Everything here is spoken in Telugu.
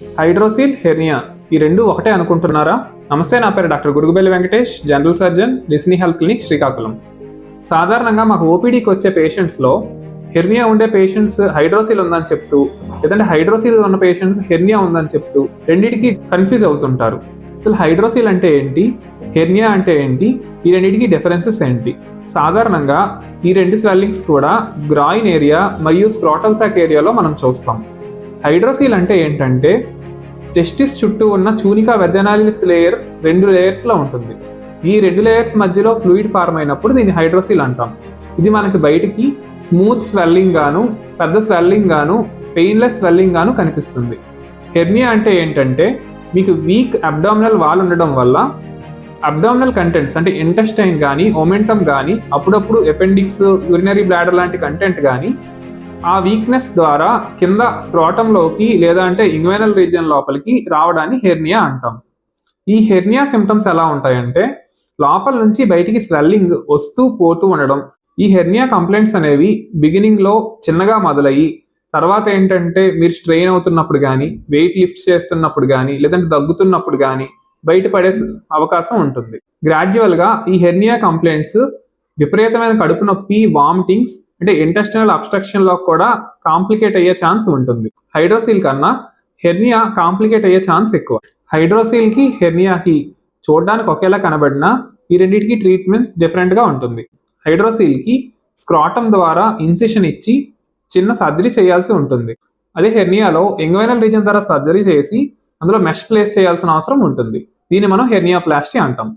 హైడ్రోసిల్, హెర్నియా ఈ రెండు ఒకటే అనుకుంటున్నారా? నమస్తే, నా పేరు doctor Gurugubelli Venkatesh, general surgeon, Disney health clinic, Srikakulam. సాధారణంగా మాకు ఓపీడీకి వచ్చే పేషెంట్స్లో హెర్నియా ఉండే పేషెంట్స్ హైడ్రోసిల్ ఉందని చెప్తూ, లేదంటే హైడ్రోసిల్ ఉన్న పేషెంట్స్ హెర్నియా ఉందని చెప్తూ రెండింటికి కన్ఫ్యూజ్ అవుతుంటారు. అసలు హైడ్రోసిల్ అంటే ఏంటి, హెర్నియా అంటే ఏంటి, ఈ రెండింటికి డిఫరెన్సెస్ ఏంటి? సాధారణంగా ఈ రెండు స్వెల్లింగ్స్ కూడా గ్రాయిన్ ఏరియా మరియు స్క్రోటల్ సాక్ ఏరియాలో మనం చూస్తాం. హైడ్రోసిల్ అంటే ఏంటంటే టెస్టిస్ చుట్టూ ఉన్న చూనికా వెజనాలిస్ లేయర్ 2 లేయర్స్లో ఉంటుంది. ఈ 2 లేయర్స్ మధ్యలో ఫ్లూయిడ్ ఫార్మ్ అయినప్పుడు దీన్ని హైడ్రోసిల్ అంటాం. ఇది మనకి బయటికి స్మూత్ స్వెల్లింగ్ గాను, పెద్ద స్వెల్లింగ్ గాను, పెయిన్లెస్ స్వెల్లింగ్ గాను కనిపిస్తుంది. హెర్నియా అంటే ఏంటంటే మీకు వీక్ అబ్డామినల్ వాల్ ఉండడం వల్ల అబ్డామినల్ కంటెంట్స్ అంటే ఇంటెస్టైన్ కానీ, ఒమెంటమ్ కానీ, అప్పుడప్పుడు అపెండిక్స్, యూరినరీ బ్లాడర్ లాంటి కంటెంట్ కానీ ఆ వీక్నెస్ ద్వారా కింద స్క్రోటంలోకి లేదా అంటే ఇంగ్వైనల్ రీజియన్ లోపలికి రావడాన్ని హెర్నియా అంటాం. ఈ హెర్నియా సిమ్టమ్స్ ఎలా ఉంటాయంటే లోపల నుంచి బయటికి స్వెల్లింగ్ వస్తూ పోతూ ఉండడం. ఈ హెర్నియా కంప్లైంట్స్ అనేవి బిగినింగ్లో చిన్నగా మొదలయ్యి తర్వాత ఏంటంటే మీరు స్ట్రెయిన్ అవుతున్నప్పుడు కానీ, వెయిట్ లిఫ్ట్ చేస్తున్నప్పుడు కానీ, లేదంటే దగ్గుతున్నప్పుడు కానీ బయటపడే అవకాశం ఉంటుంది. గ్రాడ్యువల్గా ఈ హెర్నియా కంప్లైంట్స్ విపరీతమైన కడుపు నొప్పి, వామిటింగ్స్ అంటే ఇంటెస్టినల్ అబ్స్ట్రక్షన్లో కూడా కాంప్లికేట్ అయ్యే ఛాన్స్ ఉంటుంది. హైడ్రోసిల్ కన్నా హెర్నియా కాంప్లికేట్ అయ్యే ఛాన్స్ ఎక్కువ. హైడ్రోసిల్కి, హెర్నియాకి చూడడానికి ఒకేలా కనబడినా ఈ రెండింటికి ట్రీట్మెంట్ డిఫరెంట్గా ఉంటుంది. హైడ్రోసిల్కి స్క్రాటం ద్వారా ఇన్సిషన్ ఇచ్చి చిన్న సర్జరీ చేయాల్సి ఉంటుంది. అదే హెర్నియాలో ఇంగ్వైనల్ రీజియన్ ద్వారా సర్జరీ చేసి అందులో మెష్ ప్లేస్ చేయాల్సిన అవసరం ఉంటుంది. దీన్ని మనం హెర్నియాప్లాస్టీ అంటాం.